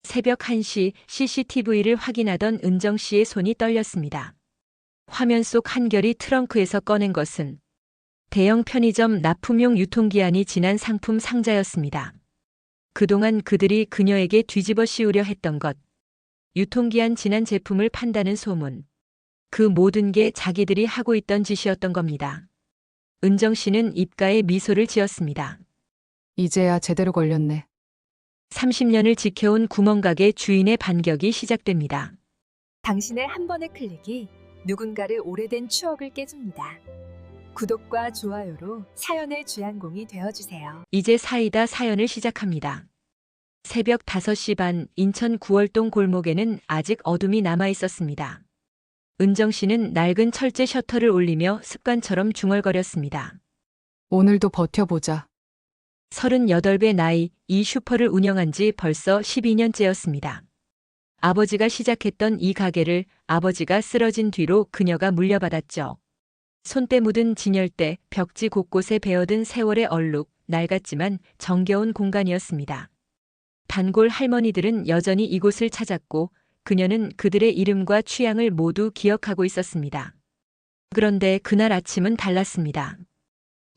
새벽 1시 CCTV를 확인하던 은정 씨의 손이 떨렸습니다. 화면 속 한결이 트렁크에서 꺼낸 것은 대형 편의점 납품용 유통기한이 지난 상품 상자였습니다. 그동안 그들이 그녀에게 뒤집어 씌우려 했던 것, 유통기한 지난 제품을 판다는 소문, 그 모든 게 자기들이 하고 있던 짓이었던 겁니다. 은정 씨는 입가에 미소를 지었습니다. 이제야 제대로 걸렸네. 30년을 지켜온 구멍가게 주인의 반격이 시작됩니다. 당신의 한 번의 클릭이 누군가를 오래된 추억을 깨줍니다. 구독과 좋아요로 사연의 주인공이 되어주세요. 이제 사이다 사연을 시작합니다. 새벽 5시 반 인천 구월동 골목에는 아직 어둠이 남아 있었습니다. 은정 씨는 낡은 철제 셔터를 올리며 습관처럼 중얼거렸습니다. 오늘도 버텨보자. 38배 나이, 이 슈퍼를 운영한 지 벌써 12년째였습니다. 아버지가 시작했던 이 가게를 아버지가 쓰러진 뒤로 그녀가 물려받았죠. 손때 묻은 진열대, 벽지 곳곳에 베어든 세월의 얼룩, 낡았지만 정겨운 공간이었습니다. 단골 할머니들은 여전히 이곳을 찾았고 그녀는 그들의 이름과 취향을 모두 기억하고 있었습니다. 그런데 그날 아침은 달랐습니다.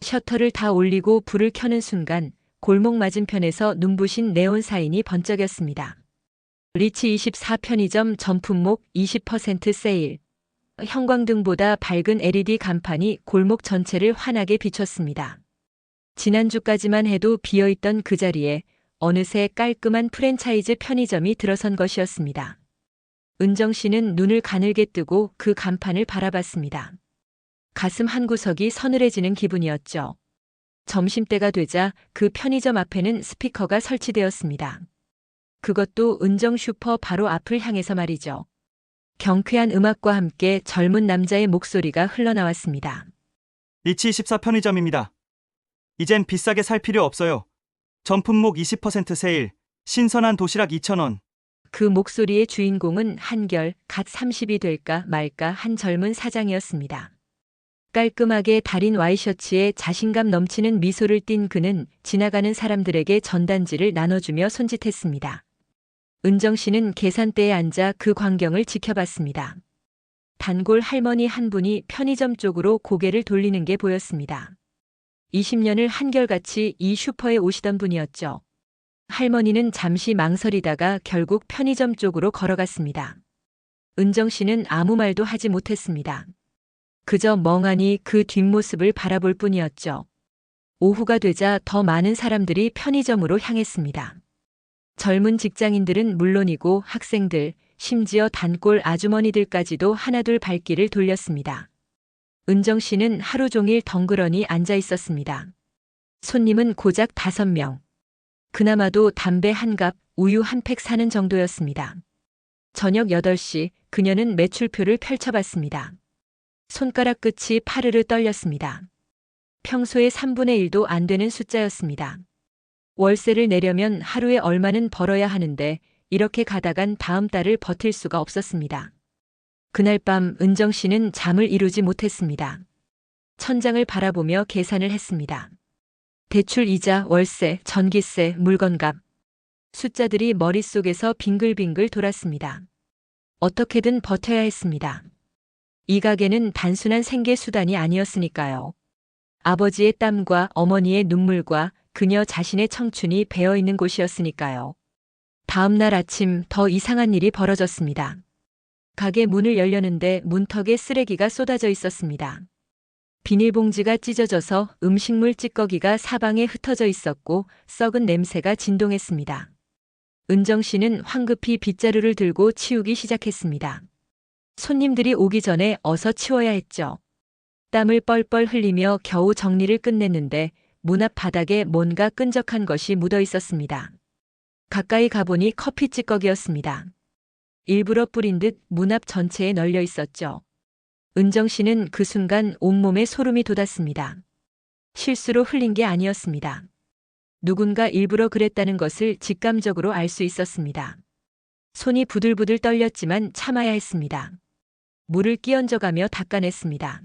셔터를 다 올리고 불을 켜는 순간 골목 맞은편에서 눈부신 네온 사인이 번쩍였습니다. 리치 24 편의점 전품목 20% 세일. 형광등보다 밝은 LED 간판이 골목 전체를 환하게 비췄습니다. 지난주까지만 해도 비어있던 그 자리에 어느새 깔끔한 프랜차이즈 편의점이 들어선 것이었습니다. 은정 씨는 눈을 가늘게 뜨고 그 간판을 바라봤습니다. 가슴 한구석이 서늘해지는 기분이었죠. 점심때가 되자 그 편의점 앞에는 스피커가 설치되었습니다. 그것도 은정 슈퍼 바로 앞을 향해서 말이죠. 경쾌한 음악과 함께 젊은 남자의 목소리가 흘러나왔습니다. 리치 24 편의점입니다. 이젠 비싸게 살 필요 없어요. 전품목 20% 세일, 신선한 도시락 2,000원. 그 목소리의 주인공은 한결 갓 30이 될까 말까 한 젊은 사장이었습니다. 깔끔하게 다린 와이셔츠에 자신감 넘치는 미소를 띤 그는 지나가는 사람들에게 전단지를 나눠주며 손짓했습니다. 은정 씨는 계산대에 앉아 그 광경을 지켜봤습니다. 단골 할머니 한 분이 편의점 쪽으로 고개를 돌리는 게 보였습니다. 20년을 한결같이 이 슈퍼에 오시던 분이었죠. 할머니는 잠시 망설이다가 결국 편의점 쪽으로 걸어갔습니다. 은정 씨는 아무 말도 하지 못했습니다. 그저 멍하니 그 뒷모습을 바라볼 뿐이었죠. 오후가 되자 더 많은 사람들이 편의점으로 향했습니다. 젊은 직장인들은 물론이고 학생들, 심지어 단골 아주머니들까지도 하나둘 발길을 돌렸습니다. 은정 씨는 하루 종일 덩그러니 앉아 있었습니다. 손님은 고작 5명. 그나마도 담배 한 갑, 우유 한 팩 사는 정도였습니다. 저녁 8시 그녀는 매출표를 펼쳐봤습니다. 손가락 끝이 파르르 떨렸습니다. 평소의 3분의 1도 안 되는 숫자였습니다. 월세를 내려면 하루에 얼마는 벌어야 하는데 이렇게 가다간 다음 달을 버틸 수가 없었습니다. 그날 밤 은정 씨는 잠을 이루지 못했습니다. 천장을 바라보며 계산을 했습니다. 대출 이자, 월세, 전기세, 물건값. 숫자들이 머릿속에서 빙글빙글 돌았습니다. 어떻게든 버텨야 했습니다. 이 가게는 단순한 생계 수단이 아니었으니까요. 아버지의 땀과 어머니의 눈물과 그녀 자신의 청춘이 배어 있는 곳이었으니까요. 다음 날 아침 더 이상한 일이 벌어졌습니다. 가게 문을 열려는데 문턱에 쓰레기가 쏟아져 있었습니다. 비닐봉지가 찢어져서 음식물 찌꺼기가 사방에 흩어져 있었고 썩은 냄새가 진동했습니다. 은정 씨는 황급히 빗자루를 들고 치우기 시작했습니다. 손님들이 오기 전에 어서 치워야 했죠. 땀을 뻘뻘 흘리며 겨우 정리를 끝냈는데 문 앞 바닥에 뭔가 끈적한 것이 묻어 있었습니다. 가까이 가보니 커피 찌꺼기였습니다. 일부러 뿌린 듯 문 앞 전체에 널려 있었죠. 은정 씨는 그 순간 온몸에 소름이 돋았습니다. 실수로 흘린 게 아니었습니다. 누군가 일부러 그랬다는 것을 직감적으로 알 수 있었습니다. 손이 부들부들 떨렸지만 참아야 했습니다. 물을 끼얹어가며 닦아냈습니다.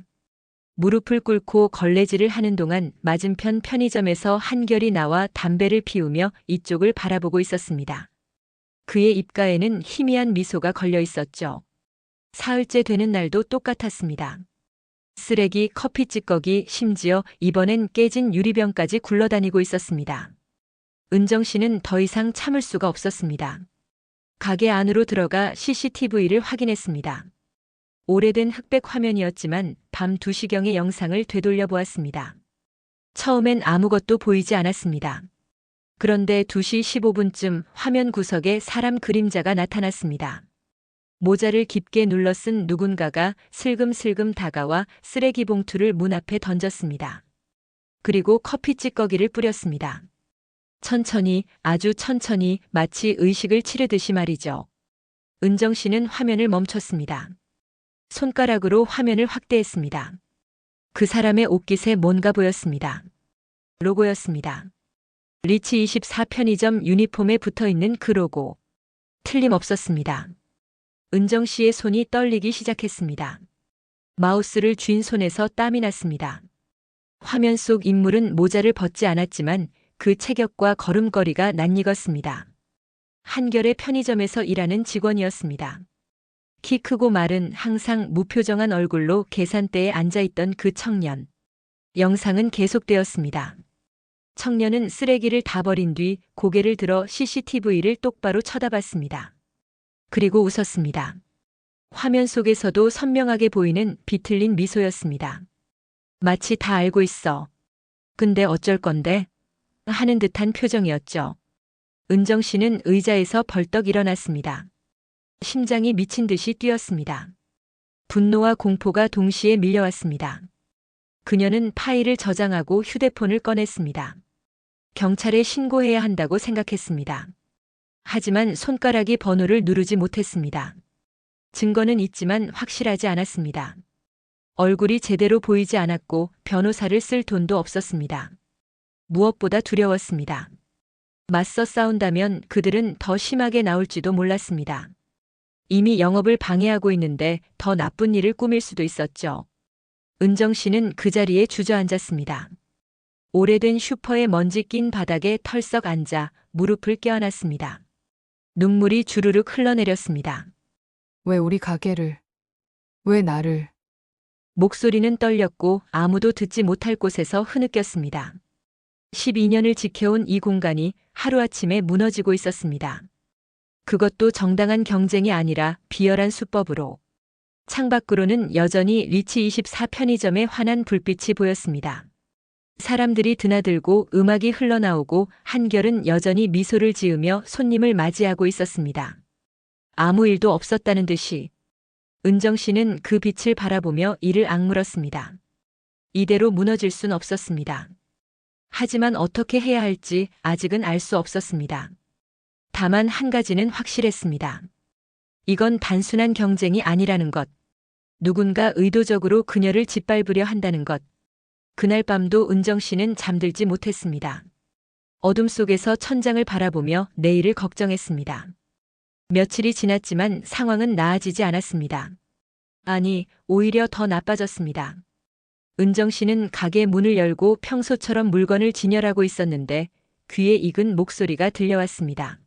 무릎을 꿇고 걸레질을 하는 동안 맞은편 편의점에서 한결이 나와 담배를 피우며 이쪽을 바라보고 있었습니다. 그의 입가에는 희미한 미소가 걸려 있었죠. 사흘째 되는 날도 똑같았습니다. 쓰레기, 커피 찌꺼기, 심지어 이번엔 깨진 유리병까지 굴러다니고 있었습니다. 은정 씨는 더 이상 참을 수가 없었습니다. 가게 안으로 들어가 CCTV를 확인했습니다. 오래된 흑백 화면이었지만 밤 2시경의 영상을 되돌려 보았습니다. 처음엔 아무것도 보이지 않았습니다. 그런데 2시 15분쯤 화면 구석에 사람 그림자가 나타났습니다. 모자를 깊게 눌러 쓴 누군가가 슬금슬금 다가와 쓰레기 봉투를 문 앞에 던졌습니다. 그리고 커피 찌꺼기를 뿌렸습니다. 천천히, 아주 천천히, 마치 의식을 치르듯이 말이죠. 은정 씨는 화면을 멈췄습니다. 손가락으로 화면을 확대했습니다. 그 사람의 옷깃에 뭔가 보였습니다. 로고였습니다. 리치 24 편의점 유니폼에 붙어 있는 그 로고. 틀림없었습니다. 은정 씨의 손이 떨리기 시작했습니다. 마우스를 쥔 손에서 땀이 났습니다. 화면 속 인물은 모자를 벗지 않았지만 그 체격과 걸음걸이가 낯익었습니다. 한결의 편의점에서 일하는 직원이었습니다. 키 크고 마른 항상 무표정한 얼굴로 계산대에 앉아있던 그 청년. 영상은 계속되었습니다. 청년은 쓰레기를 다 버린 뒤 고개를 들어 CCTV를 똑바로 쳐다봤습니다. 그리고 웃었습니다. 화면 속에서도 선명하게 보이는 비틀린 미소였습니다. 마치 다 알고 있어. 근데 어쩔 건데? 하는 듯한 표정이었죠. 은정 씨는 의자에서 벌떡 일어났습니다. 심장이 미친 듯이 뛰었습니다. 분노와 공포가 동시에 밀려왔습니다. 그녀는 파일을 저장하고 휴대폰을 꺼냈습니다. 경찰에 신고해야 한다고 생각했습니다. 하지만 손가락이 번호를 누르지 못했습니다. 증거는 있지만 확실하지 않았습니다. 얼굴이 제대로 보이지 않았고 변호사를 쓸 돈도 없었습니다. 무엇보다 두려웠습니다. 맞서 싸운다면 그들은 더 심하게 나올지도 몰랐습니다. 이미 영업을 방해하고 있는데 더 나쁜 일을 꾸밀 수도 있었죠. 은정 씨는 그 자리에 주저앉았습니다. 오래된 슈퍼에 먼지 낀 바닥에 털썩 앉아 무릎을 껴안았습니다. 눈물이 주르륵 흘러내렸습니다. 왜 우리 가게를, 왜 나를, 목소리는 떨렸고 아무도 듣지 못할 곳에서 흐느꼈습니다. 12년을 지켜온 이 공간이 하루아침에 무너지고 있었습니다. 그것도 정당한 경쟁이 아니라 비열한 수법으로. 창밖으로는 여전히 리치 24 편의점에 환한 불빛이 보였습니다. 사람들이 드나들고 음악이 흘러나오고 한결은 여전히 미소를 지으며 손님을 맞이하고 있었습니다. 아무 일도 없었다는 듯이. 은정 씨는 그 빛을 바라보며 이를 악물었습니다. 이대로 무너질 순 없었습니다. 하지만 어떻게 해야 할지 아직은 알 수 없었습니다. 다만 한 가지는 확실했습니다. 이건 단순한 경쟁이 아니라는 것. 누군가 의도적으로 그녀를 짓밟으려 한다는 것. 그날 밤도 은정 씨는 잠들지 못했습니다. 어둠 속에서 천장을 바라보며 내일을 걱정했습니다. 며칠이 지났지만 상황은 나아지지 않았습니다. 아니, 오히려 더 나빠졌습니다. 은정 씨는 가게 문을 열고 평소처럼 물건을 진열하고 있었는데 귀에 익은 목소리가 들려왔습니다.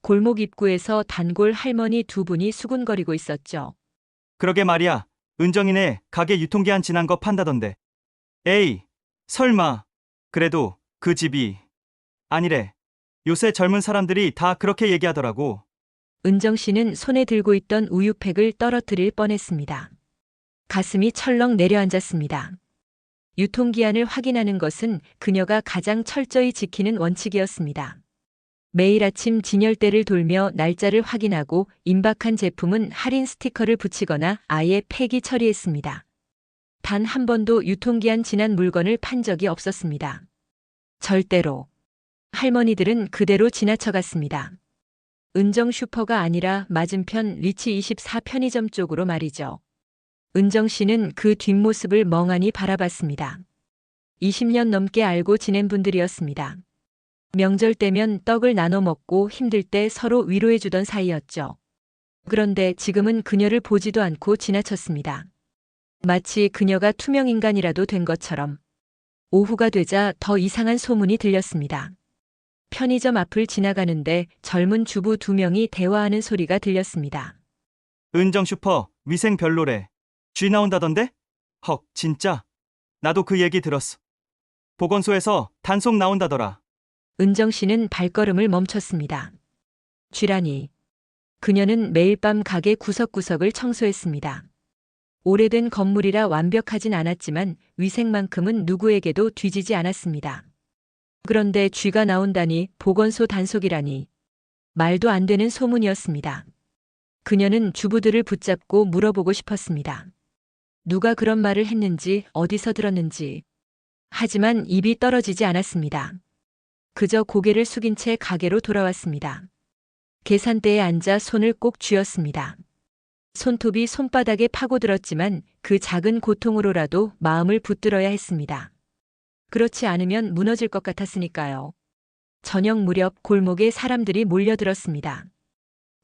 골목 입구에서 단골 할머니 두 분이 수군거리고 있었죠. 그러게 말이야. 은정이네 가게 유통기한 지난 거 판다던데. 에이, 설마. 그래도 그 집이. 아니래. 요새 젊은 사람들이 다 그렇게 얘기하더라고. 은정 씨는 손에 들고 있던 우유팩을 떨어뜨릴 뻔했습니다. 가슴이 철렁 내려앉았습니다. 유통기한을 확인하는 것은 그녀가 가장 철저히 지키는 원칙이었습니다. 매일 아침 진열대를 돌며 날짜를 확인하고 임박한 제품은 할인 스티커를 붙이거나 아예 폐기 처리했습니다. 단 한 번도 유통기한 지난 물건을 판 적이 없었습니다. 절대로. 할머니들은 그대로 지나쳐갔습니다. 은정 슈퍼가 아니라 맞은편 리치 24 편의점 쪽으로 말이죠. 은정 씨는 그 뒷모습을 멍하니 바라봤습니다. 20년 넘게 알고 지낸 분들이었습니다. 명절 때면 떡을 나눠 먹고 힘들 때 서로 위로해주던 사이였죠. 그런데 지금은 그녀를 보지도 않고 지나쳤습니다. 마치 그녀가 투명인간이라도 된 것처럼. 오후가 되자 더 이상한 소문이 들렸습니다. 편의점 앞을 지나가는데 젊은 주부 2명이 대화하는 소리가 들렸습니다. 은정 슈퍼 위생 별로래. 쥐 나온다던데? 헉, 진짜? 나도 그 얘기 들었어. 보건소에서 단속 나온다더라. 은정 씨는 발걸음을 멈췄습니다. 쥐라니. 그녀는 매일 밤 가게 구석구석을 청소했습니다. 오래된 건물이라 완벽하진 않았지만 위생만큼은 누구에게도 뒤지지 않았습니다. 그런데 쥐가 나온다니, 보건소 단속이라니. 말도 안 되는 소문이었습니다. 그녀는 주부들을 붙잡고 물어보고 싶었습니다. 누가 그런 말을 했는지, 어디서 들었는지. 하지만 입이 떨어지지 않았습니다. 그저 고개를 숙인 채 가게로 돌아왔습니다. 계산대에 앉아 손을 꼭 쥐었습니다. 손톱이 손바닥에 파고들었지만 그 작은 고통으로라도 마음을 붙들어야 했습니다. 그렇지 않으면 무너질 것 같았으니까요. 저녁 무렵 골목에 사람들이 몰려들었습니다.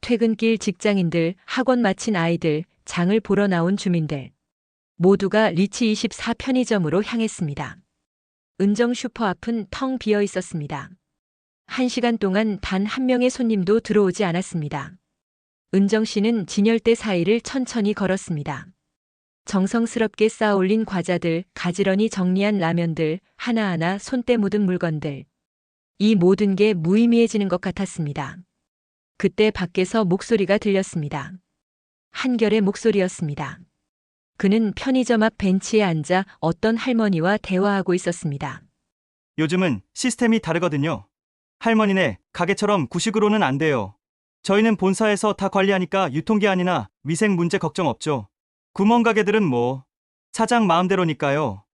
퇴근길 직장인들, 학원 마친 아이들, 장을 보러 나온 주민들. 모두가 리치24 편의점으로 향했습니다. 은정 슈퍼 앞은 텅 비어 있었습니다. 1시간 동안 단 한 명의 손님도 들어오지 않았습니다. 은정 씨는 진열대 사이를 천천히 걸었습니다. 정성스럽게 쌓아올린 과자들, 가지런히 정리한 라면들, 하나하나 손때 묻은 물건들. 이 모든 게 무의미해지는 것 같았습니다. 그때 밖에서 목소리가 들렸습니다. 한결의 목소리였습니다. 그는 편의점 앞 벤치에 앉아 어떤 할머니와 대화하고 있었습니다. 요즘은 시스템이 다르거든요. 할머니네, 가게처럼 구식으로는 안 돼요. 저희는 본사에서 다 관리하니까 유통기한이나 위생 문제 걱정 없죠. 구멍가게들은 뭐, 사장 마음대로니까요.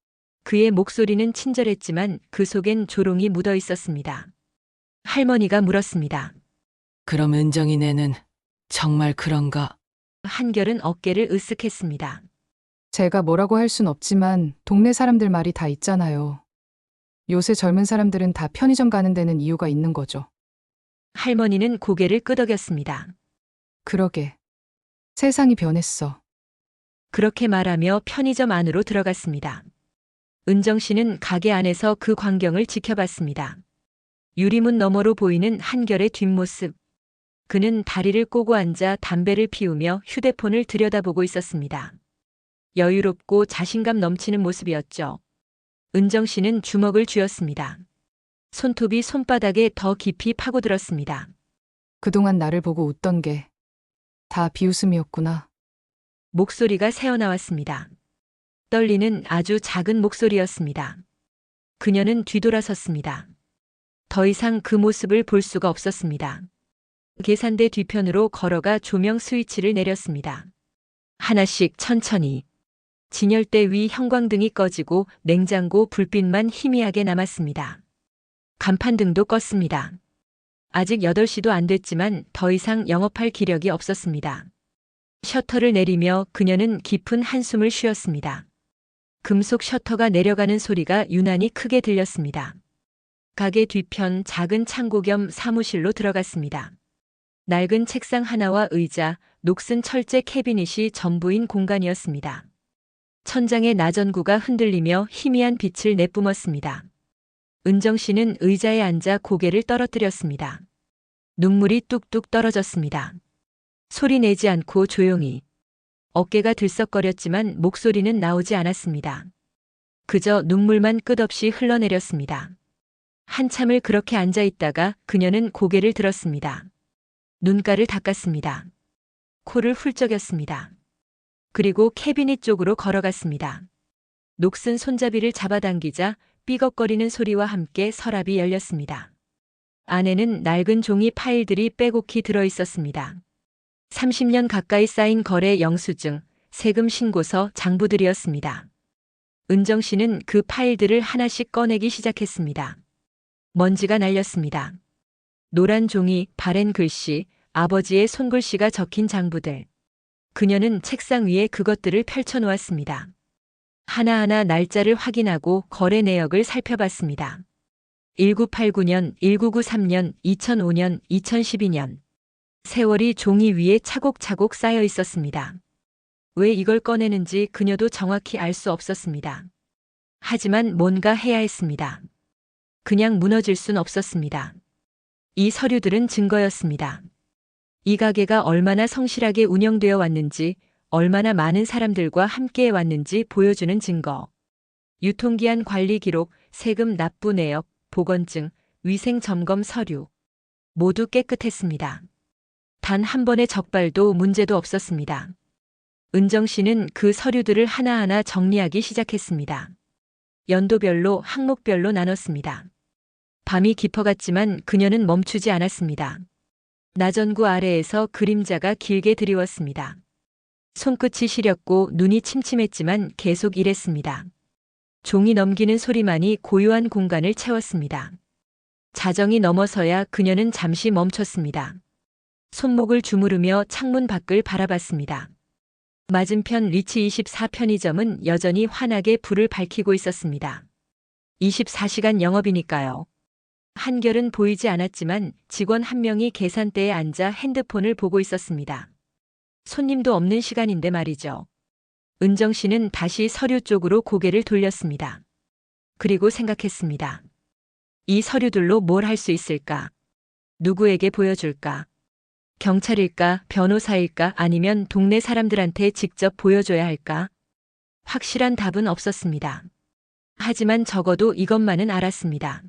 그의 목소리는 친절했지만 그 속엔 조롱이 묻어 있었습니다. 할머니가 물었습니다. 그럼 은정이네는 정말 그런가? 한결은 어깨를 으쓱했습니다. 제가 뭐라고 할 순 없지만 동네 사람들 말이 다 있잖아요. 요새 젊은 사람들은 다 편의점 가는 데는 이유가 있는 거죠. 할머니는 고개를 끄덕였습니다. 그러게. 세상이 변했어. 그렇게 말하며 편의점 안으로 들어갔습니다. 은정 씨는 가게 안에서 그 광경을 지켜봤습니다. 유리문 너머로 보이는 한결의 뒷모습. 그는 다리를 꼬고 앉아 담배를 피우며 휴대폰을 들여다보고 있었습니다. 여유롭고 자신감 넘치는 모습이었죠. 은정 씨는 주먹을 쥐었습니다. 손톱이 손바닥에 더 깊이 파고들었습니다. 그동안 나를 보고 웃던 게 다 비웃음이었구나. 목소리가 새어나왔습니다. 떨리는 아주 작은 목소리였습니다. 그녀는 뒤돌아섰습니다. 더 이상 그 모습을 볼 수가 없었습니다. 계산대 뒤편으로 걸어가 조명 스위치를 내렸습니다. 하나씩 천천히. 진열대 위 형광등이 꺼지고 냉장고 불빛만 희미하게 남았습니다. 간판등도 껐습니다. 아직 8시도 안 됐지만 더 이상 영업할 기력이 없었습니다. 셔터를 내리며 그녀는 깊은 한숨을 쉬었습니다. 금속 셔터가 내려가는 소리가 유난히 크게 들렸습니다. 가게 뒤편 작은 창고 겸 사무실로 들어갔습니다. 낡은 책상 하나와 의자, 녹슨 철제 캐비닛이 전부인 공간이었습니다. 천장의 나전구가 흔들리며 희미한 빛을 내뿜었습니다. 은정 씨는 의자에 앉아 고개를 떨어뜨렸습니다. 눈물이 뚝뚝 떨어졌습니다. 소리 내지 않고 조용히. 어깨가 들썩거렸지만 목소리는 나오지 않았습니다. 그저 눈물만 끝없이 흘러내렸습니다. 한참을 그렇게 앉아 있다가 그녀는 고개를 들었습니다. 눈가를 닦았습니다. 코를 훌쩍였습니다. 그리고 캐비닛 쪽으로 걸어갔습니다. 녹슨 손잡이를 잡아당기자 삐걱거리는 소리와 함께 서랍이 열렸습니다. 안에는 낡은 종이 파일들이 빼곡히 들어 있었습니다. 30년 가까이 쌓인 거래 영수증, 세금 신고서, 장부들이었습니다. 은정 씨는 그 파일들을 하나씩 꺼내기 시작했습니다. 먼지가 날렸습니다. 노란 종이, 바랜 글씨, 아버지의 손글씨가 적힌 장부들. 그녀는 책상 위에 그것들을 펼쳐놓았습니다. 하나하나 날짜를 확인하고 거래 내역을 살펴봤습니다. 1989년, 1993년, 2005년, 2012년. 세월이 종이 위에 차곡차곡 쌓여 있었습니다. 왜 이걸 꺼내는지 그녀도 정확히 알 수 없었습니다. 하지만 뭔가 해야 했습니다. 그냥 무너질 순 없었습니다. 이 서류들은 증거였습니다. 이 가게가 얼마나 성실하게 운영되어 왔는지, 얼마나 많은 사람들과 함께해 왔는지 보여주는 증거. 유통기한 관리 기록, 세금 납부 내역, 보건증, 위생 점검 서류. 모두 깨끗했습니다. 단 한 번의 적발도 문제도 없었습니다. 은정 씨는 그 서류들을 하나하나 정리하기 시작했습니다. 연도별로, 항목별로 나눴습니다. 밤이 깊어갔지만 그녀는 멈추지 않았습니다. 나전구 아래에서 그림자가 길게 드리웠습니다. 손끝이 시렸고 눈이 침침했지만 계속 일했습니다. 종이 넘기는 소리만이 고요한 공간을 채웠습니다. 자정이 넘어서야 그녀는 잠시 멈췄습니다. 손목을 주무르며 창문 밖을 바라봤습니다. 맞은편 리치 24 편의점은 여전히 환하게 불을 밝히고 있었습니다. 24시간 영업이니까요. 한결은 보이지 않았지만 직원 한 명이 계산대에 앉아 핸드폰을 보고 있었습니다. 손님도 없는 시간인데 말이죠. 은정 씨는 다시 서류 쪽으로 고개를 돌렸습니다. 그리고 생각했습니다. 이 서류들로 뭘 할 수 있을까? 누구에게 보여줄까? 경찰일까, 변호사일까, 아니면 동네 사람들한테 직접 보여줘야 할까? 확실한 답은 없었습니다. 하지만 적어도 이것만은 알았습니다.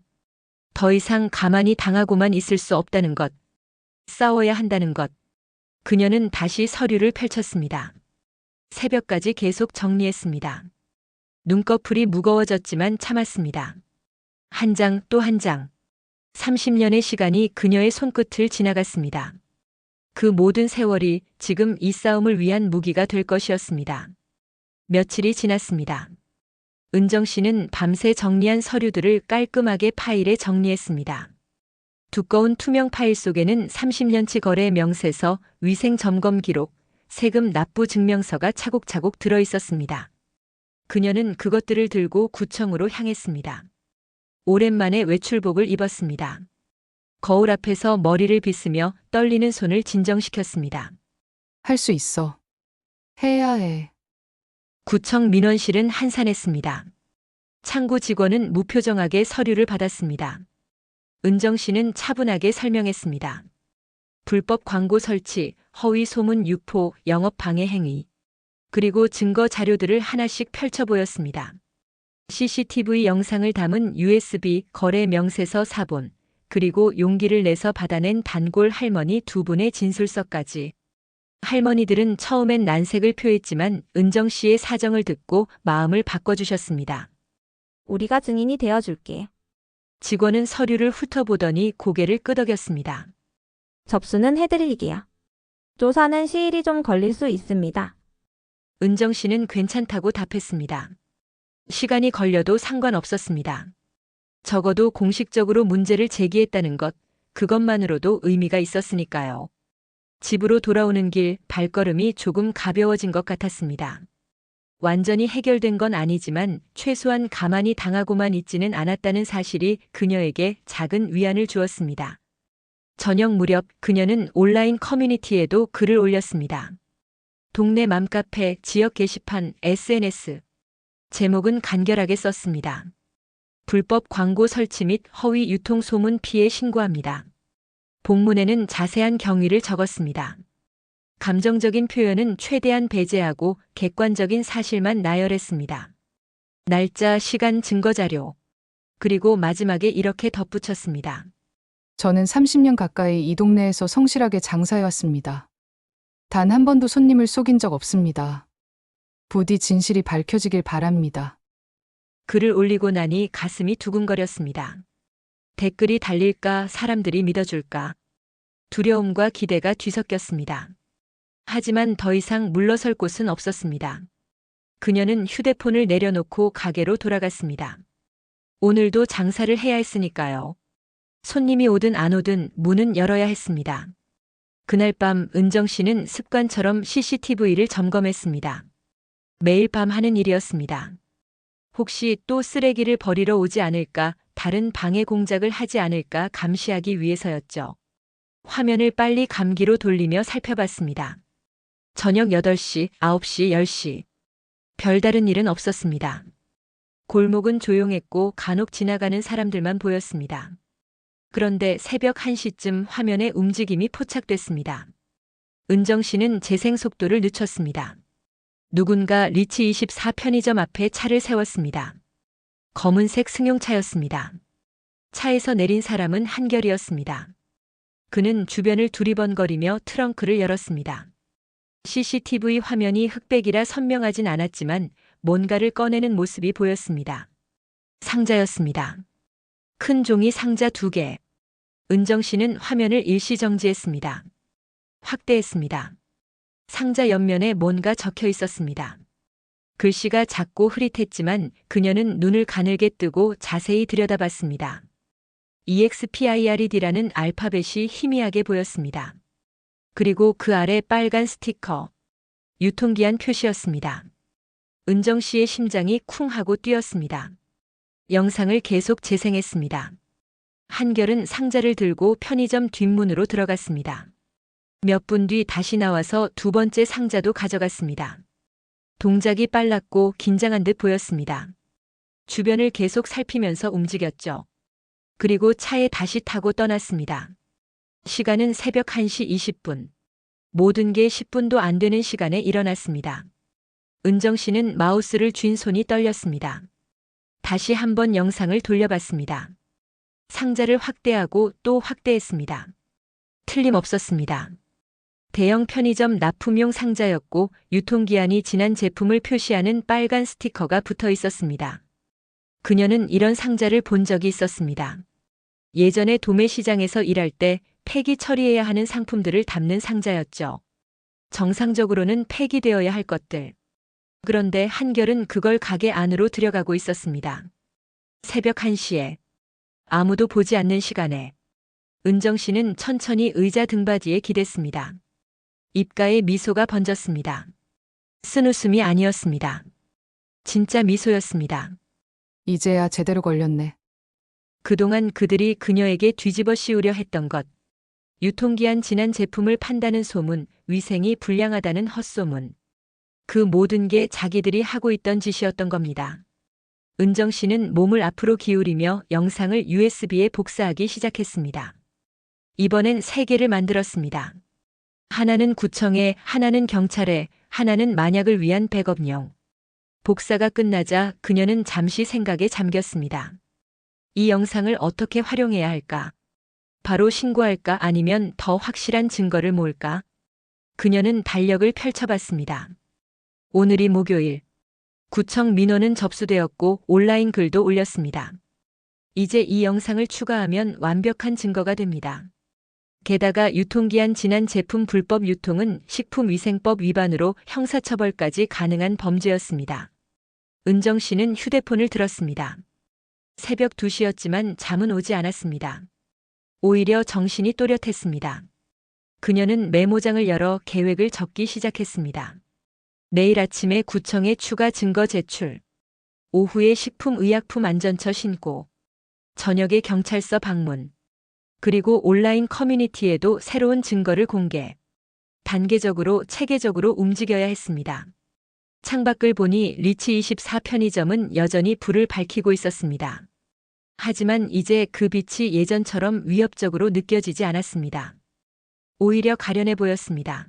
더 이상 가만히 당하고만 있을 수 없다는 것. 싸워야 한다는 것. 그녀는 다시 서류를 펼쳤습니다. 새벽까지 계속 정리했습니다. 눈꺼풀이 무거워졌지만 참았습니다. 한 장 또 한 장. 30년의 시간이 그녀의 손끝을 지나갔습니다. 그 모든 세월이 지금 이 싸움을 위한 무기가 될 것이었습니다. 며칠이 지났습니다. 은정 씨는 밤새 정리한 서류들을 깔끔하게 파일에 정리했습니다. 두꺼운 투명 파일 속에는 30년치 거래 명세서, 위생 점검 기록, 세금 납부 증명서가 차곡차곡 들어 있었습니다. 그녀는 그것들을 들고 구청으로 향했습니다. 오랜만에 외출복을 입었습니다. 거울 앞에서 머리를 빗으며 떨리는 손을 진정시켰습니다. 할 수 있어. 해야 해. 구청 민원실은 한산했습니다. 창구 직원은 무표정하게 서류를 받았습니다. 은정 씨는 차분하게 설명했습니다. 불법 광고 설치, 허위 소문 유포, 영업 방해 행위. 그리고 증거 자료들을 하나씩 펼쳐 보였습니다. CCTV 영상을 담은 USB 거래 명세서 4본, 그리고 용기를 내서 받아낸 단골 할머니 2분의 진술서까지. 할머니들은 처음엔 난색을 표했지만 은정 씨의 사정을 듣고 마음을 바꿔주셨습니다. 우리가 증인이 되어줄게. 직원은 서류를 훑어보더니 고개를 끄덕였습니다. 접수는 해드릴게요. 조사는 시일이 좀 걸릴 수 있습니다. 은정 씨는 괜찮다고 답했습니다. 시간이 걸려도 상관없었습니다. 적어도 공식적으로 문제를 제기했다는 것, 그것만으로도 의미가 있었으니까요. 집으로 돌아오는 길 발걸음이 조금 가벼워진 것 같았습니다. 완전히 해결된 건 아니지만 최소한 가만히 당하고만 있지는 않았다는 사실이 그녀에게 작은 위안을 주었습니다. 저녁 무렵 그녀는 온라인 커뮤니티에도 글을 올렸습니다. 동네 맘카페, 지역 게시판, SNS. 제목은 간결하게 썼습니다. 불법 광고 설치 및 허위 유통 소문 피해 신고합니다. 본문에는 자세한 경위를 적었습니다. 감정적인 표현은 최대한 배제하고 객관적인 사실만 나열했습니다. 날짜, 시간, 증거 자료. 그리고 마지막에 이렇게 덧붙였습니다. 저는 30년 가까이 이 동네에서 성실하게 장사해왔습니다. 단 한 번도 손님을 속인 적 없습니다. 부디 진실이 밝혀지길 바랍니다. 글을 올리고 나니 가슴이 두근거렸습니다. 댓글이 달릴까, 사람들이 믿어줄까. 두려움과 기대가 뒤섞였습니다. 하지만 더 이상 물러설 곳은 없었습니다. 그녀는 휴대폰을 내려놓고 가게로 돌아갔습니다. 오늘도 장사를 해야 했으니까요. 손님이 오든 안 오든 문은 열어야 했습니다. 그날 밤 은정 씨는 습관처럼 CCTV를 점검했습니다. 매일 밤 하는 일이었습니다. 혹시 또 쓰레기를 버리러 오지 않을까, 다른 방해 공작을 하지 않을까 감시하기 위해서였죠. 화면을 빨리 감기로 돌리며 살펴봤습니다. 저녁 8시, 9시, 10시. 별다른 일은 없었습니다. 골목은 조용했고 간혹 지나가는 사람들만 보였습니다. 그런데 새벽 1시쯤 화면에 움직임이 포착됐습니다. 은정 씨는 재생 속도를 늦췄습니다. 누군가 리치 24 편의점 앞에 차를 세웠습니다. 검은색 승용차였습니다. 차에서 내린 사람은 한결이었습니다. 그는 주변을 두리번거리며 트렁크를 열었습니다. CCTV 화면이 흑백이라 선명하진 않았지만 뭔가를 꺼내는 모습이 보였습니다. 상자였습니다. 큰 종이 상자 2개. 은정 씨는 화면을 일시정지했습니다. 확대했습니다. 상자 옆면에 뭔가 적혀 있었습니다. 글씨가 작고 흐릿했지만 그녀는 눈을 가늘게 뜨고 자세히 들여다봤습니다. EXPIRED라는 알파벳이 희미하게 보였습니다. 그리고 그 아래 빨간 스티커, 유통기한 표시였습니다. 은정 씨의 심장이 쿵 하고 뛰었습니다. 영상을 계속 재생했습니다. 한결은 상자를 들고 편의점 뒷문으로 들어갔습니다. 몇 분 뒤 다시 나와서 2번째 상자도 가져갔습니다. 동작이 빨랐고 긴장한 듯 보였습니다. 주변을 계속 살피면서 움직였죠. 그리고 차에 다시 타고 떠났습니다. 시간은 새벽 1시 20분. 모든 게 10분도 안 되는 시간에 일어났습니다. 은정 씨는 마우스를 쥔 손이 떨렸습니다. 다시 한번 영상을 돌려봤습니다. 상자를 확대하고 또 확대했습니다. 틀림없었습니다. 대형 편의점 납품용 상자였고 유통기한이 지난 제품을 표시하는 빨간 스티커가 붙어 있었습니다. 그녀는 이런 상자를 본 적이 있었습니다. 예전에 도매시장에서 일할 때 폐기 처리해야 하는 상품들을 담는 상자였죠. 정상적으로는 폐기되어야 할 것들. 그런데 한결은 그걸 가게 안으로 들여가고 있었습니다. 새벽 1시에 아무도 보지 않는 시간에 은정 씨는 천천히 의자 등받이에 기댔습니다. 입가에 미소가 번졌습니다. 쓴 웃음이 아니었습니다. 진짜 미소였습니다. 이제야 제대로 걸렸네. 그동안 그들이 그녀에게 뒤집어 씌우려 했던 것, 유통기한 지난 제품을 판다는 소문, 위생이 불량하다는 헛소문. 그 모든 게 자기들이 하고 있던 짓이었던 겁니다. 은정 씨는 몸을 앞으로 기울이며 영상을 USB에 복사하기 시작했습니다. 이번엔 3개를 만들었습니다. 하나는 구청에, 하나는 경찰에, 하나는 만약을 위한 백업용. 복사가 끝나자 그녀는 잠시 생각에 잠겼습니다. 이 영상을 어떻게 활용해야 할까? 바로 신고할까 아니면 더 확실한 증거를 모을까? 그녀는 달력을 펼쳐봤습니다. 오늘이 목요일. 구청 민원은 접수되었고 온라인 글도 올렸습니다. 이제 이 영상을 추가하면 완벽한 증거가 됩니다. 게다가 유통기한 지난 제품 불법 유통은 식품위생법 위반으로 형사처벌까지 가능한 범죄였습니다. 은정 씨는 휴대폰을 들었습니다. 새벽 2시였지만 잠은 오지 않았습니다. 오히려 정신이 또렷했습니다. 그녀는 메모장을 열어 계획을 적기 시작했습니다. 내일 아침에 구청에 추가 증거 제출, 오후에 식품의약품안전처 신고, 저녁에 경찰서 방문, 그리고 온라인 커뮤니티에도 새로운 증거를 공개. 단계적으로 체계적으로 움직여야 했습니다. 창밖을 보니 리치 24 편의점은 여전히 불을 밝히고 있었습니다. 하지만 이제 그 빛이 예전처럼 위협적으로 느껴지지 않았습니다. 오히려 가련해 보였습니다.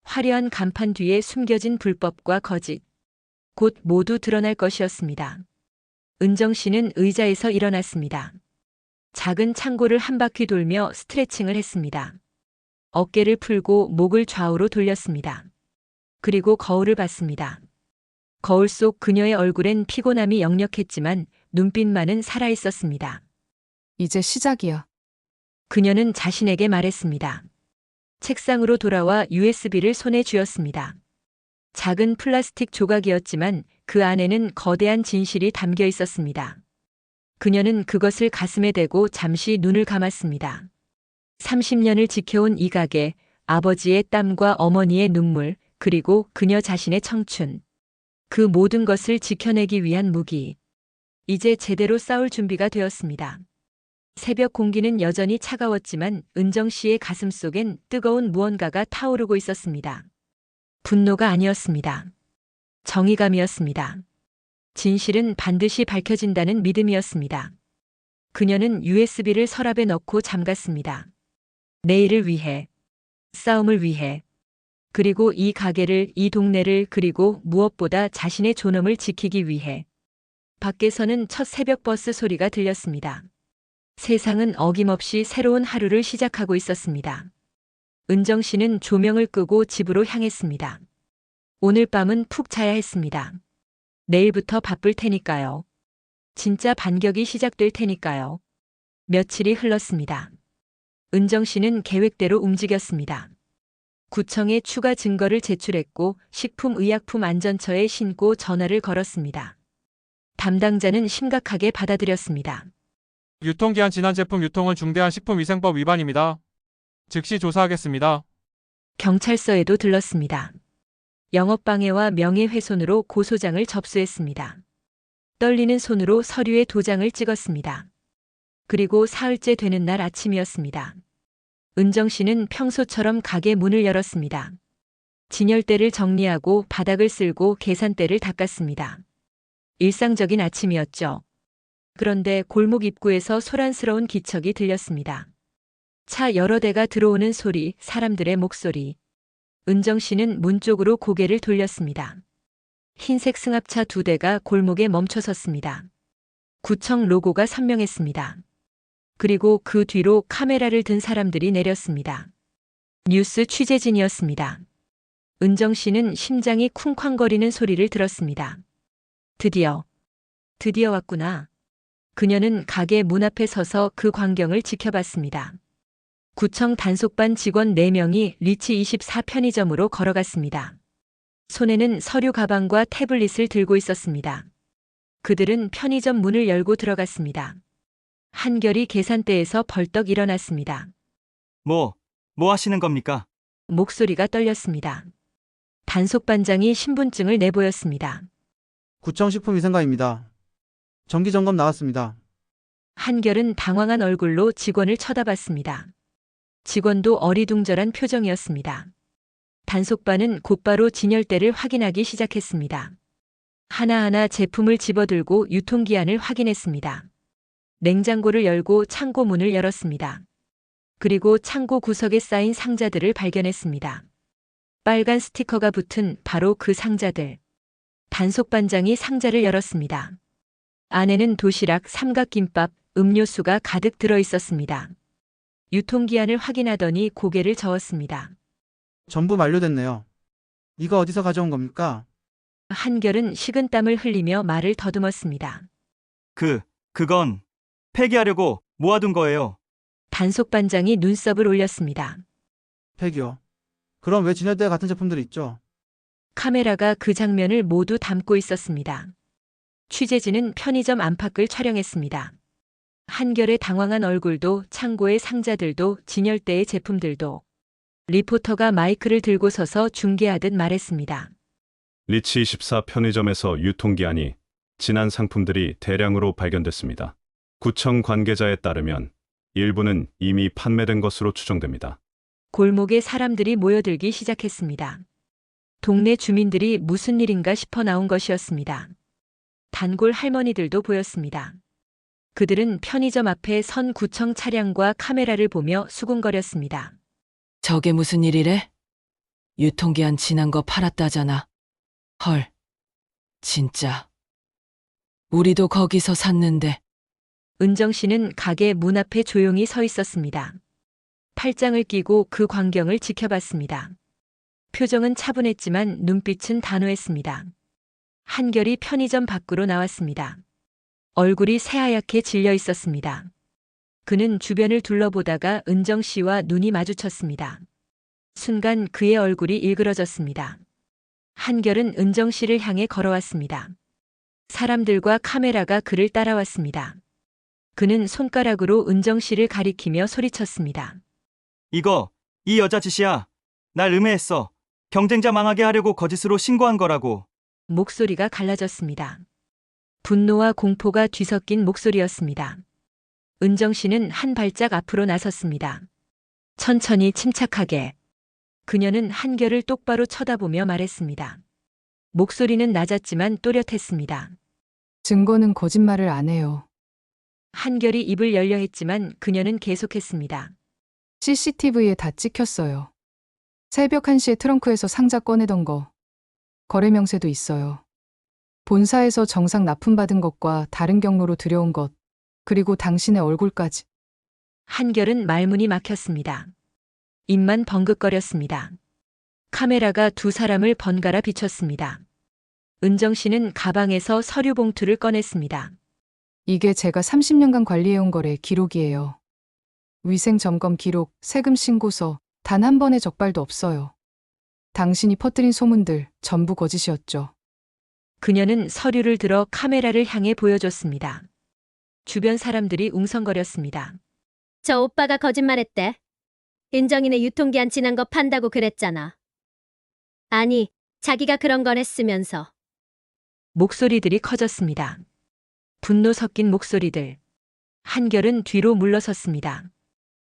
화려한 간판 뒤에 숨겨진 불법과 거짓, 곧 모두 드러날 것이었습니다. 은정 씨는 의자에서 일어났습니다. 작은 창고를 한 바퀴 돌며 스트레칭을 했습니다. 어깨를 풀고 목을 좌우로 돌렸습니다. 그리고 거울을 봤습니다. 거울 속 그녀의 얼굴엔 피곤함이 역력했지만 눈빛만은 살아있었습니다. 이제 시작이야. 그녀는 자신에게 말했습니다. 책상으로 돌아와 USB를 손에 쥐었습니다. 작은 플라스틱 조각이었지만 그 안에는 거대한 진실이 담겨 있었습니다. 그녀는 그것을 가슴에 대고 잠시 눈을 감았습니다. 30년을 지켜온 이 가게, 아버지의 땀과 어머니의 눈물, 그리고 그녀 자신의 청춘. 그 모든 것을 지켜내기 위한 무기. 이제 제대로 싸울 준비가 되었습니다. 새벽 공기는 여전히 차가웠지만 은정 씨의 가슴 속엔 뜨거운 무언가가 타오르고 있었습니다. 분노가 아니었습니다. 정의감이었습니다. 진실은 반드시 밝혀진다는 믿음이었습니다. 그녀는 USB를 서랍에 넣고 잠갔습니다. 내일을 위해, 싸움을 위해, 그리고 이 가게를, 이 동네를, 그리고 무엇보다 자신의 존엄을 지키기 위해. 밖에서는 첫 새벽 버스 소리가 들렸습니다. 세상은 어김없이 새로운 하루를 시작하고 있었습니다. 은정 씨는 조명을 끄고 집으로 향했습니다. 오늘 밤은 푹 자야 했습니다. 내일부터 바쁠 테니까요. 진짜 반격이 시작될 테니까요. 며칠이 흘렀습니다. 은정 씨는 계획대로 움직였습니다. 구청에 추가 증거를 제출했고 식품의약품안전처에 신고 전화를 걸었습니다. 담당자는 심각하게 받아들였습니다. 유통기한 지난 제품 유통은 중대한 식품위생법 위반입니다. 즉시 조사하겠습니다. 경찰서에도 들렀습니다. 영업방해와 명예훼손으로 고소장을 접수했습니다. 떨리는 손으로 서류에 도장을 찍었습니다. 그리고 사흘째 되는 날 아침이었습니다. 은정 씨는 평소처럼 가게 문을 열었습니다. 진열대를 정리하고 바닥을 쓸고 계산대를 닦았습니다. 일상적인 아침이었죠. 그런데 골목 입구에서 소란스러운 기척이 들렸습니다. 차 여러 대가 들어오는 소리, 사람들의 목소리. 은정 씨는 문 쪽으로 고개를 돌렸습니다. 흰색 승합차 2대가 골목에 멈춰 섰습니다. 구청 로고가 선명했습니다. 그리고 그 뒤로 카메라를 든 사람들이 내렸습니다. 뉴스 취재진이었습니다. 은정 씨는 심장이 쿵쾅거리는 소리를 들었습니다. 드디어 왔구나. 그녀는 가게 문 앞에 서서 그 광경을 지켜봤습니다. 구청 단속반 직원 4명이 리치 24 편의점으로 걸어갔습니다. 손에는 서류 가방과 태블릿을 들고 있었습니다. 그들은 편의점 문을 열고 들어갔습니다. 한결이 계산대에서 벌떡 일어났습니다. 뭐 하시는 겁니까? 목소리가 떨렸습니다. 단속반장이 신분증을 내보였습니다. 구청식품위생과입니다. 정기점검 나왔습니다. 한결은 당황한 얼굴로 직원을 쳐다봤습니다. 직원도 어리둥절한 표정이었습니다. 단속반은 곧바로 진열대를 확인하기 시작했습니다. 하나하나 제품을 집어들고 유통기한을 확인했습니다. 냉장고를 열고 창고 문을 열었습니다. 그리고 창고 구석에 쌓인 상자들을 발견했습니다. 빨간 스티커가 붙은 바로 그 상자들. 단속반장이 상자를 열었습니다. 안에는 도시락, 삼각김밥, 음료수가 가득 들어 있었습니다. 유통기한을 확인하더니 고개를 저었습니다. 전부 만료됐네요. 이거 어디서 가져온 겁니까? 한결은 식은땀을 흘리며 말을 더듬었습니다. 그건 폐기하려고 모아둔 거예요. 단속반장이 눈썹을 올렸습니다. 폐기요. 그럼 왜 진열대 같은 제품들이 있죠? 카메라가 그 장면을 모두 담고 있었습니다. 취재진은 편의점 안팎을 촬영했습니다. 한결의 당황한 얼굴도 창고의 상자들도 진열대의 제품들도. 리포터가 마이크를 들고 서서 중계하듯 말했습니다. 리치 24 편의점에서 유통기한이 지난 상품들이 대량으로 발견됐습니다. 구청 관계자에 따르면 일부는 이미 판매된 것으로 추정됩니다. 골목에 사람들이 모여들기 시작했습니다. 동네 주민들이 무슨 일인가 싶어 나온 것이었습니다. 단골 할머니들도 보였습니다. 그들은 편의점 앞에 선 구청 차량과 카메라를 보며 수군거렸습니다. 저게 무슨 일이래? 유통기한 지난 거 팔았다잖아. 헐, 진짜. 우리도 거기서 샀는데. 은정 씨는 가게 문 앞에 조용히 서 있었습니다. 팔짱을 끼고 그 광경을 지켜봤습니다. 표정은 차분했지만 눈빛은 단호했습니다. 한결이 편의점 밖으로 나왔습니다. 얼굴이 새하얗게 질려 있었습니다. 그는 주변을 둘러보다가 은정 씨와 눈이 마주쳤습니다. 순간 그의 얼굴이 일그러졌습니다. 한결은 은정 씨를 향해 걸어왔습니다. 사람들과 카메라가 그를 따라왔습니다. 그는 손가락으로 은정 씨를 가리키며 소리쳤습니다. 이 여자 짓이야. 날 음해했어. 경쟁자 망하게 하려고 거짓으로 신고한 거라고. 목소리가 갈라졌습니다. 분노와 공포가 뒤섞인 목소리였습니다. 은정 씨는 한 발짝 앞으로 나섰습니다. 천천히 침착하게. 그녀는 한결을 똑바로 쳐다보며 말했습니다. 목소리는 낮았지만 또렷했습니다. 증거는 거짓말을 안 해요. 한결이 입을 열려 했지만 그녀는 계속했습니다. CCTV에 다 찍혔어요. 새벽 1시에 트렁크에서 상자 꺼내던 거. 거래 명세도 있어요. 본사에서 정상 납품받은 것과 다른 경로로 들여온 것. 그리고 당신의 얼굴까지. 한결은 말문이 막혔습니다. 입만 벙긋거렸습니다. 카메라가 두 사람을 번갈아 비췄습니다. 은정 씨는 가방에서 서류 봉투를 꺼냈습니다. 이게 제가 30년간 관리해온 거래 기록이에요. 위생 점검 기록, 세금 신고서, 단 한 번의 적발도 없어요. 당신이 퍼뜨린 소문들 전부 거짓이었죠. 그녀는 서류를 들어 카메라를 향해 보여줬습니다. 주변 사람들이 웅성거렸습니다. 저 오빠가 거짓말했대. 은정이네 유통기한 지난 거 판다고 그랬잖아. 아니, 자기가 그런 걸 했으면서. 목소리들이 커졌습니다. 분노 섞인 목소리들. 한결은 뒤로 물러섰습니다.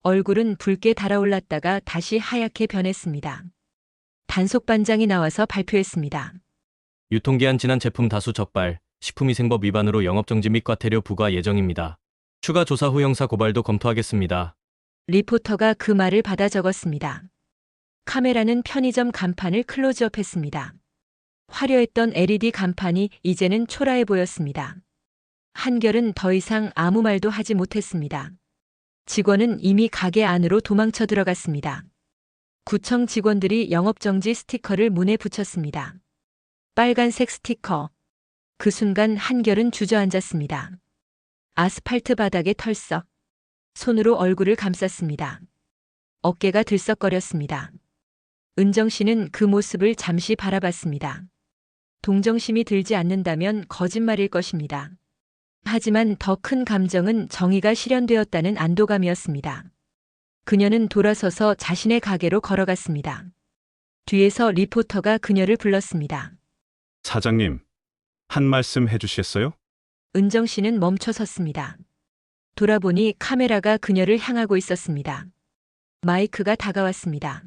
얼굴은 붉게 달아올랐다가 다시 하얗게 변했습니다. 단속반장이 나와서 발표했습니다. 유통기한 지난 제품 다수 적발, 식품위생법 위반으로 영업정지 및 과태료 부과 예정입니다. 추가 조사 후 형사 고발도 검토하겠습니다. 리포터가 그 말을 받아 적었습니다. 카메라는 편의점 간판을 클로즈업했습니다. 화려했던 LED 간판이 이제는 초라해 보였습니다. 한결은 더 이상 아무 말도 하지 못했습니다. 직원은 이미 가게 안으로 도망쳐 들어갔습니다. 구청 직원들이 영업정지 스티커를 문에 붙였습니다. 빨간색 스티커. 그 순간 한결은 주저앉았습니다. 아스팔트 바닥에 털썩. 손으로 얼굴을 감쌌습니다. 어깨가 들썩거렸습니다. 은정 씨는 그 모습을 잠시 바라봤습니다. 동정심이 들지 않는다면 거짓말일 것입니다. 하지만 더 큰 감정은 정의가 실현되었다는 안도감이었습니다. 그녀는 돌아서서 자신의 가게로 걸어갔습니다. 뒤에서 리포터가 그녀를 불렀습니다. 사장님, 한 말씀 해주시겠어요? 은정 씨는 멈춰 섰습니다. 돌아보니 카메라가 그녀를 향하고 있었습니다. 마이크가 다가왔습니다.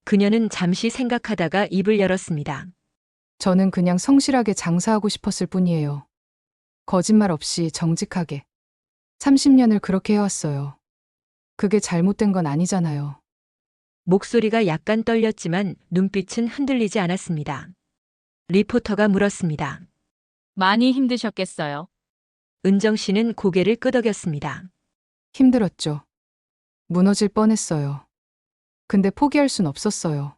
그녀는 잠시 생각하다가 입을 열었습니다. 저는 그냥 성실하게 장사하고 싶었을 뿐이에요. 거짓말 없이 정직하게. 30년을 그렇게 해왔어요. 그게 잘못된 건 아니잖아요. 목소리가 약간 떨렸지만 눈빛은 흔들리지 않았습니다. 리포터가 물었습니다. 많이 힘드셨겠어요? 은정 씨는 고개를 끄덕였습니다. 힘들었죠. 무너질 뻔했어요. 근데 포기할 순 없었어요.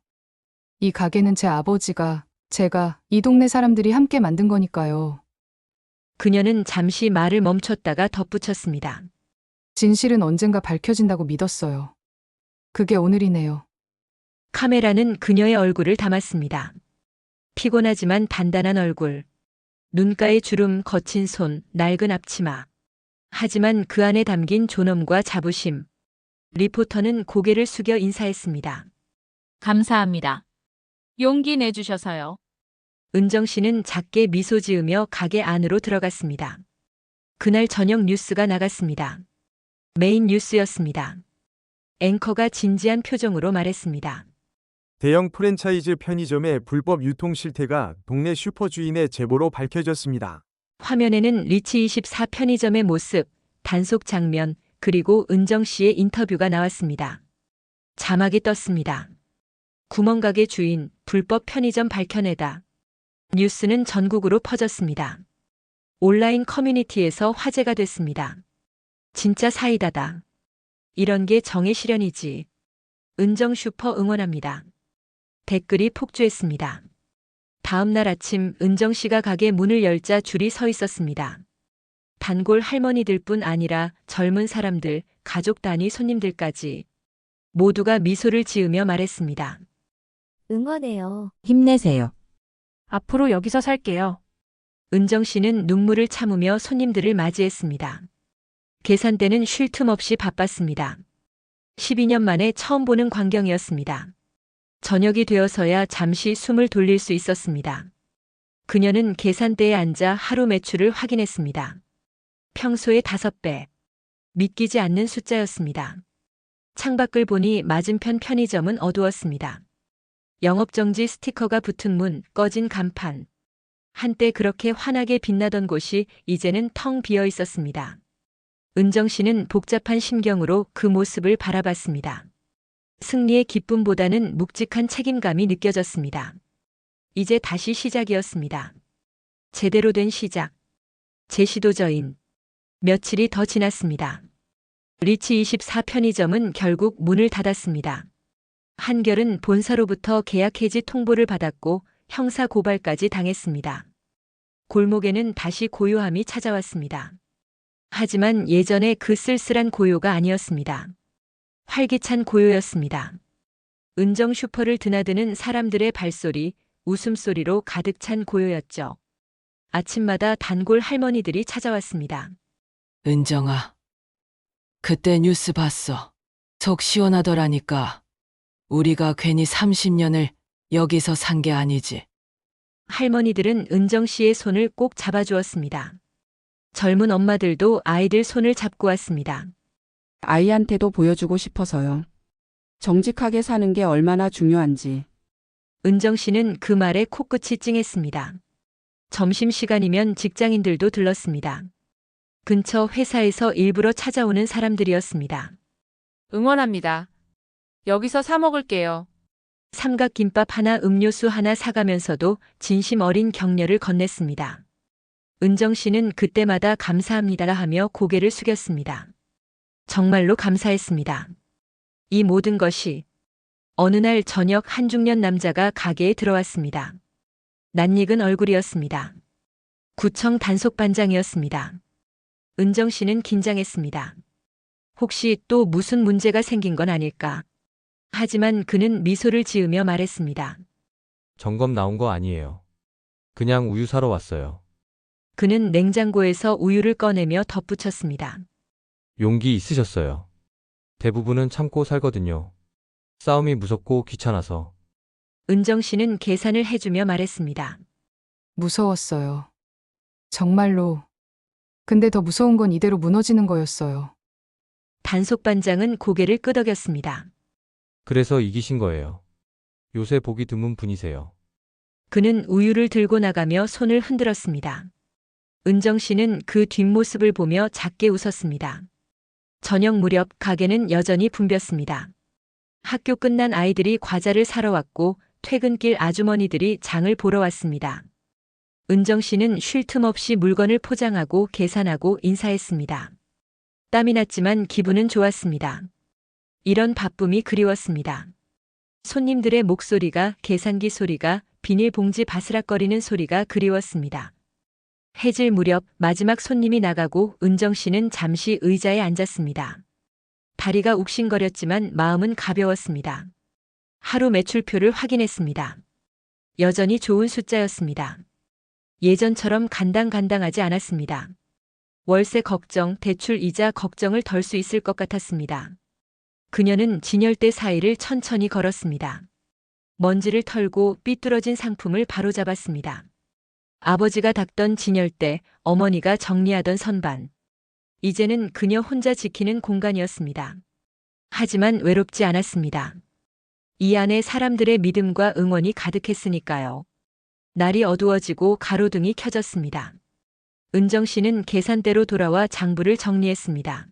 이 가게는 제 아버지가, 제가, 이 동네 사람들이 함께 만든 거니까요. 그녀는 잠시 말을 멈췄다가 덧붙였습니다. 진실은 언젠가 밝혀진다고 믿었어요. 그게 오늘이네요. 카메라는 그녀의 얼굴을 담았습니다. 피곤하지만 단단한 얼굴. 눈가에 주름, 거친 손, 낡은 앞치마. 하지만 그 안에 담긴 존엄과 자부심. 리포터는 고개를 숙여 인사했습니다. 감사합니다. 용기 내주셔서요. 은정 씨는 작게 미소 지으며 가게 안으로 들어갔습니다. 그날 저녁 뉴스가 나갔습니다. 메인 뉴스였습니다. 앵커가 진지한 표정으로 말했습니다. 대형 프랜차이즈 편의점의 불법 유통 실태가 동네 슈퍼주인의 제보로 밝혀졌습니다. 화면에는 리치24 편의점의 모습, 단속 장면, 그리고 은정 씨의 인터뷰가 나왔습니다. 자막이 떴습니다. 구멍가게 주인, 불법 편의점 밝혀내다. 뉴스는 전국으로 퍼졌습니다. 온라인 커뮤니티에서 화제가 됐습니다. 진짜 사이다다. 이런 게 정의 실현이지. 은정 슈퍼 응원합니다. 댓글이 폭주했습니다. 다음 날 아침 은정 씨가 가게 문을 열자 줄이 서 있었습니다. 단골 할머니들뿐 아니라 젊은 사람들, 가족 단위 손님들까지 모두가 미소를 지으며 말했습니다. 응원해요. 힘내세요. 앞으로 여기서 살게요. 은정 씨는 눈물을 참으며 손님들을 맞이했습니다. 계산대는 쉴 틈 없이 바빴습니다. 12년 만에 처음 보는 광경이었습니다. 저녁이 되어서야 잠시 숨을 돌릴 수 있었습니다. 그녀는 계산대에 앉아 하루 매출을 확인했습니다. 평소의 5배. 믿기지 않는 숫자였습니다. 창밖을 보니 맞은편 편의점은 어두웠습니다. 영업정지 스티커가 붙은 문, 꺼진 간판. 한때 그렇게 환하게 빛나던 곳이 이제는 텅 비어 있었습니다. 은정 씨는 복잡한 심경으로 그 모습을 바라봤습니다. 승리의 기쁨보다는 묵직한 책임감이 느껴졌습니다. 이제 다시 시작이었습니다. 제대로 된 시작. 제시도저인. 며칠이 더 지났습니다. 리치 24 편의점은 결국 문을 닫았습니다. 한결은 본사로부터 계약 해지 통보를 받았고 형사 고발까지 당했습니다. 골목에는 다시 고요함이 찾아왔습니다. 하지만 예전의 그 쓸쓸한 고요가 아니었습니다. 활기찬 고요였습니다. 은정 슈퍼를 드나드는 사람들의 발소리, 웃음소리로 가득 찬 고요였죠. 아침마다 단골 할머니들이 찾아왔습니다. 은정아, 그때 뉴스 봤어. 속 시원하더라니까. 우리가 괜히 30년을 여기서 산 게 아니지. 할머니들은 은정 씨의 손을 꼭 잡아주었습니다. 젊은 엄마들도 아이들 손을 잡고 왔습니다. 아이한테도 보여주고 싶어서요. 정직하게 사는 게 얼마나 중요한지. 은정 씨는 그 말에 코끝이 찡했습니다. 점심시간이면 직장인들도 들렀습니다. 근처 회사에서 일부러 찾아오는 사람들이었습니다. 응원합니다. 여기서 사 먹을게요. 삼각김밥 하나 음료수 하나 사가면서도 진심 어린 격려를 건넸습니다. 은정 씨는 그때마다 감사합니다 하며 고개를 숙였습니다. 정말로 감사했습니다. 이 모든 것이 어느 날 저녁 한 중년 남자가 가게에 들어왔습니다. 낯익은 얼굴이었습니다. 구청 단속반장이었습니다. 은정 씨는 긴장했습니다. 혹시 또 무슨 문제가 생긴 건 아닐까? 하지만 그는 미소를 지으며 말했습니다. 점검 나온 거 아니에요. 그냥 우유 사러 왔어요. 그는 냉장고에서 우유를 꺼내며 덧붙였습니다. 용기 있으셨어요. 대부분은 참고 살거든요. 싸움이 무섭고 귀찮아서. 은정 씨는 계산을 해주며 말했습니다. 무서웠어요. 정말로. 근데 더 무서운 건 이대로 무너지는 거였어요. 단속반장은 고개를 끄덕였습니다. 그래서 이기신 거예요. 요새 보기 드문 분이세요. 그는 우유를 들고 나가며 손을 흔들었습니다. 은정 씨는 그 뒷모습을 보며 작게 웃었습니다. 저녁 무렵 가게는 여전히 붐볐습니다. 학교 끝난 아이들이 과자를 사러 왔고 퇴근길 아주머니들이 장을 보러 왔습니다. 은정 씨는 쉴 틈 없이 물건을 포장하고 계산하고 인사했습니다. 땀이 났지만 기분은 좋았습니다. 이런 바쁨이 그리웠습니다. 손님들의 목소리가, 계산기 소리가, 비닐봉지 바스락거리는 소리가 그리웠습니다. 해질 무렵 마지막 손님이 나가고 은정 씨는 잠시 의자에 앉았습니다. 다리가 욱신거렸지만 마음은 가벼웠습니다. 하루 매출표를 확인했습니다. 여전히 좋은 숫자였습니다. 예전처럼 간당간당하지 않았습니다. 월세 걱정, 대출 이자 걱정을 덜 수 있을 것 같았습니다. 그녀는 진열대 사이를 천천히 걸었습니다. 먼지를 털고 삐뚤어진 상품을 바로잡았습니다. 아버지가 닦던 진열대, 어머니가 정리하던 선반. 이제는 그녀 혼자 지키는 공간이었습니다. 하지만 외롭지 않았습니다. 이 안에 사람들의 믿음과 응원이 가득했으니까요. 날이 어두워지고 가로등이 켜졌습니다. 은정 씨는 계산대로 돌아와 장부를 정리했습니다.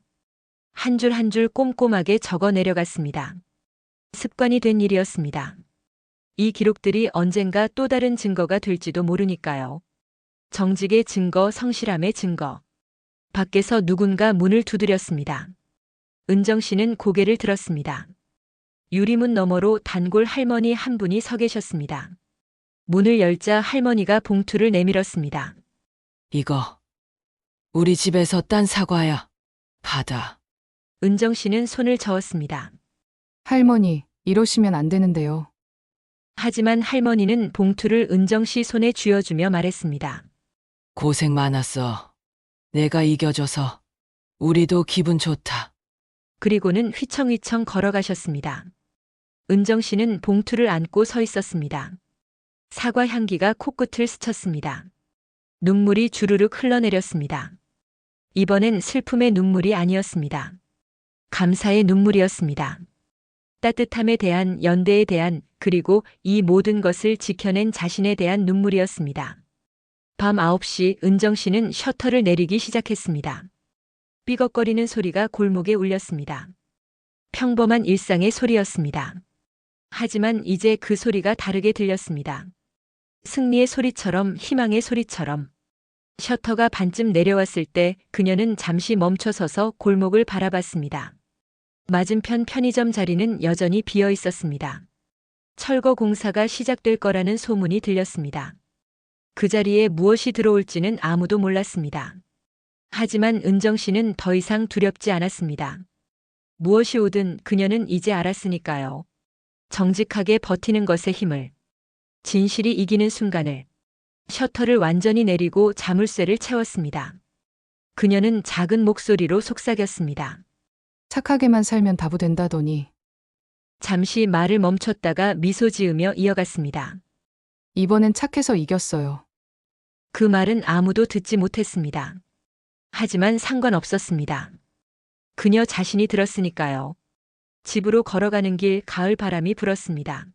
한 줄 한 줄 꼼꼼하게 적어 내려갔습니다. 습관이 된 일이었습니다. 이 기록들이 언젠가 또 다른 증거가 될지도 모르니까요. 정직의 증거, 성실함의 증거. 밖에서 누군가 문을 두드렸습니다. 은정 씨는 고개를 들었습니다. 유리문 너머로 단골 할머니 한 분이 서 계셨습니다. 문을 열자 할머니가 봉투를 내밀었습니다. 이거 우리 집에서 딴 사과야. 받아. 은정 씨는 손을 저었습니다. 할머니, 이러시면 안 되는데요. 하지만 할머니는 봉투를 은정 씨 손에 쥐어주며 말했습니다. 고생 많았어. 내가 이겨줘서 우리도 기분 좋다. 그리고는 휘청휘청 걸어가셨습니다. 은정 씨는 봉투를 안고 서 있었습니다. 사과 향기가 코끝을 스쳤습니다. 눈물이 주르륵 흘러내렸습니다. 이번엔 슬픔의 눈물이 아니었습니다. 감사의 눈물이었습니다. 따뜻함에 대한, 연대에 대한, 그리고 이 모든 것을 지켜낸 자신에 대한 눈물이었습니다. 밤 9시 은정 씨는 셔터를 내리기 시작했습니다. 삐걱거리는 소리가 골목에 울렸습니다. 평범한 일상의 소리였습니다. 하지만 이제 그 소리가 다르게 들렸습니다. 승리의 소리처럼, 희망의 소리처럼. 셔터가 반쯤 내려왔을 때 그녀는 잠시 멈춰서서 골목을 바라봤습니다. 맞은편 편의점 자리는 여전히 비어 있었습니다. 철거 공사가 시작될 거라는 소문이 들렸습니다. 그 자리에 무엇이 들어올지는 아무도 몰랐습니다. 하지만 은정 씨는 더 이상 두렵지 않았습니다. 무엇이 오든 그녀는 이제 알았으니까요. 정직하게 버티는 것의 힘을, 진실이 이기는 순간을. 셔터를 완전히 내리고 자물쇠를 채웠습니다. 그녀는 작은 목소리로 속삭였습니다. 착하게만 살면 다부 된다더니. 잠시 말을 멈췄다가 미소 지으며 이어갔습니다. 이번엔 착해서 이겼어요. 그 말은 아무도 듣지 못했습니다. 하지만 상관없었습니다. 그녀 자신이 들었으니까요. 집으로 걸어가는 길 가을 바람이 불었습니다.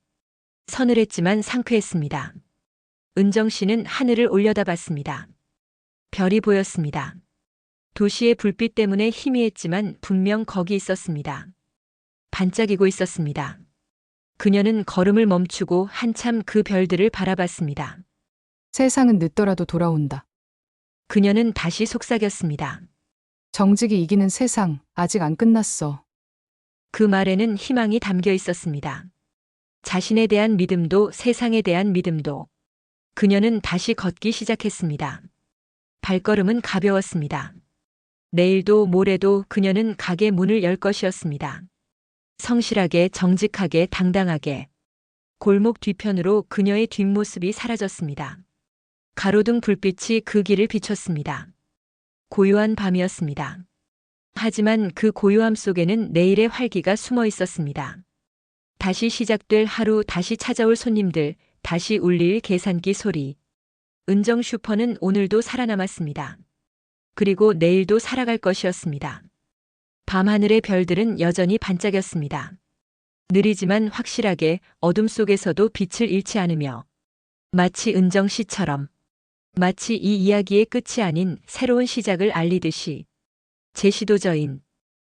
서늘했지만 상쾌했습니다. 은정 씨는 하늘을 올려다봤습니다. 별이 보였습니다. 도시의 불빛 때문에 희미했지만 분명 거기 있었습니다. 반짝이고 있었습니다. 그녀는 걸음을 멈추고 한참 그 별들을 바라봤습니다. 세상은 늦더라도 돌아온다. 그녀는 다시 속삭였습니다. 정직이 이기는 세상, 아직 안 끝났어. 그 말에는 희망이 담겨 있었습니다. 자신에 대한 믿음도 세상에 대한 믿음도. 그녀는 다시 걷기 시작했습니다. 발걸음은 가벼웠습니다. 내일도 모레도 그녀는 가게 문을 열 것이었습니다. 성실하게, 정직하게, 당당하게. 골목 뒤편으로 그녀의 뒷모습이 사라졌습니다. 가로등 불빛이 그 길을 비췄습니다. 고요한 밤이었습니다. 하지만 그 고요함 속에는 내일의 활기가 숨어 있었습니다. 다시 시작될 하루, 다시 찾아올 손님들, 다시 울릴 계산기 소리. 은정 슈퍼는 오늘도 살아남았습니다. 그리고 내일도 살아갈 것이었습니다. 밤하늘의 별들은 여전히 반짝였습니다. 느리지만 확실하게 어둠 속에서도 빛을 잃지 않으며. 마치 은정 씨처럼. 마치 이 이야기의 끝이 아닌 새로운 시작을 알리듯이. 제시도 저인.